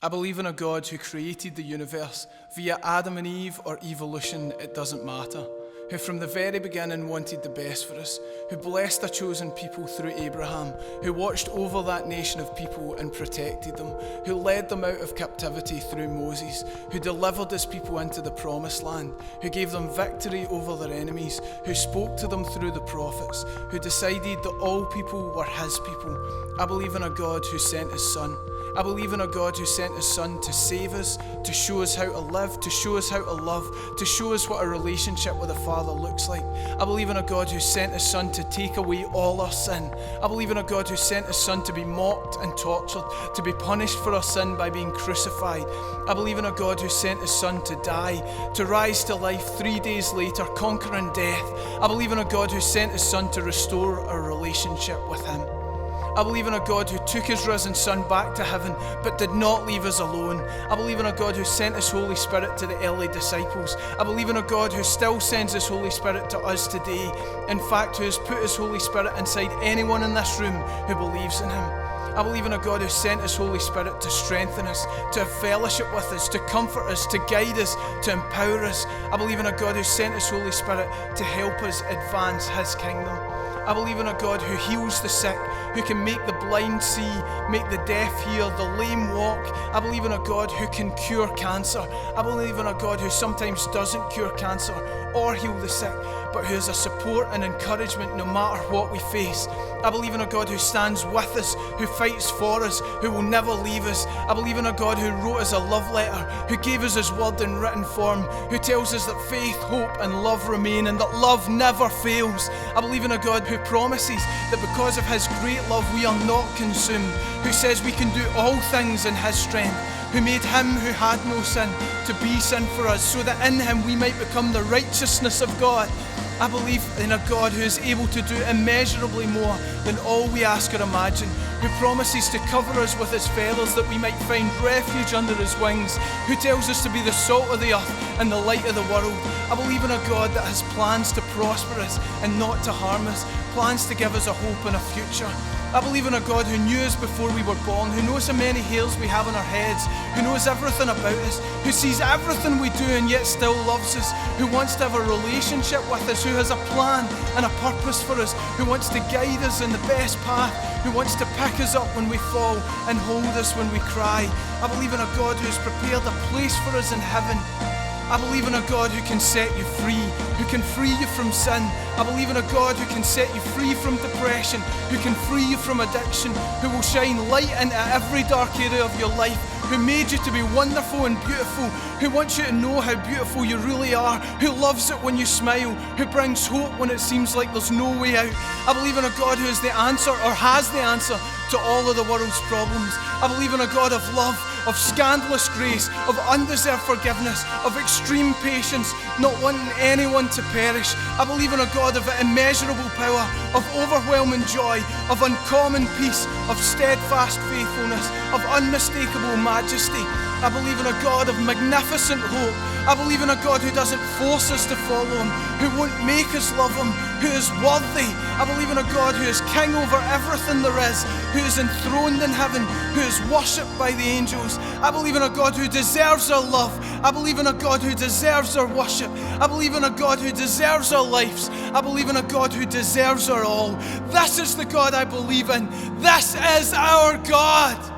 I believe in a God who created the universe via Adam and Eve or evolution, it doesn't matter. Who from the very beginning wanted the best for us, who blessed a chosen people through Abraham, who watched over that nation of people and protected them, who led them out of captivity through Moses, who delivered his people into the promised land, who gave them victory over their enemies, who spoke to them through the prophets, who decided that all people were his people. I believe in a God who sent his Son. I believe in a God who sent his Son to save us, to show us how to live, to show us how to love, to show us what a relationship with the Father looks like. I believe in a God who sent his Son to take away all our sin. I believe in a God who sent his Son to be mocked and tortured, to be punished for our sin by being crucified. I believe in a God who sent his Son to die, to rise to life 3 days later, conquering death. I believe in a God who sent his Son to restore our relationship with him. I believe in a God who took his risen Son back to heaven, but did not leave us alone. I believe in a God who sent his Holy Spirit to the early disciples. I believe in a God who still sends his Holy Spirit to us today. In fact, who has put his Holy Spirit inside anyone in this room who believes in him. I believe in a God who sent his Holy Spirit to strengthen us, to have fellowship with us, to comfort us, to guide us, to empower us. I believe in a God who sent his Holy Spirit to help us advance his kingdom. I believe in a God who heals the sick, who can make the blind see, make the deaf hear, the lame walk. I believe in a God who can cure cancer. I believe in a God who sometimes doesn't cure cancer or heal the sick, but who is a support and encouragement no matter what we face. I believe in a God who stands with us, who fights for us, who will never leave us. I believe in a God who wrote us a love letter, who gave us his word in written form, who tells us that faith, hope and love remain and that love never fails. I believe in a God who promises that because of his great love we are not consumed, who says we can do all things in his strength, who made him who had no sin to be sin for us, so that in him we might become the righteousness of God. I believe in a God who is able to do immeasurably more than all we ask or imagine, who promises to cover us with his feathers that we might find refuge under his wings, who tells us to be the salt of the earth and the light of the world. I believe in a God that has plans to prosper us and not to harm us, plans to give us a hope and a future. I believe in a God who knew us before we were born, who knows how many hairs we have on our heads, who knows everything about us, who sees everything we do and yet still loves us, who wants to have a relationship with us, who has a plan and a purpose for us, who wants to guide us in the best path, who wants to pick us up when we fall and hold us when we cry. I believe in a God who has prepared a place for us in heaven. I believe in a God who can set you free, who can free you from sin. I believe in a God who can set you free from depression, who can free you from addiction, who will shine light into every dark area of your life, who made you to be wonderful and beautiful, who wants you to know how beautiful you really are, who loves it when you smile, who brings hope when it seems like there's no way out. I believe in a God who is the answer or has the answer to all of the world's problems. I believe in a God of love, of scandalous grace, of undeserved forgiveness, of extreme patience, not wanting anyone to perish. I believe in a God of immeasurable power, of overwhelming joy, of uncommon peace, of steadfast faithfulness, of unmistakable majesty. I believe in a God of magnificent hope. I believe in a God who doesn't force us to follow him, who won't make us love him, who is worthy. I believe in a God who is king over everything there is, who is enthroned in heaven, who is worshipped by the angels. I believe in a God who deserves our love. I believe in a God who deserves our worship. I believe in a God who deserves our lives. I believe in a God who deserves our all. This is the God I believe in. This is our God.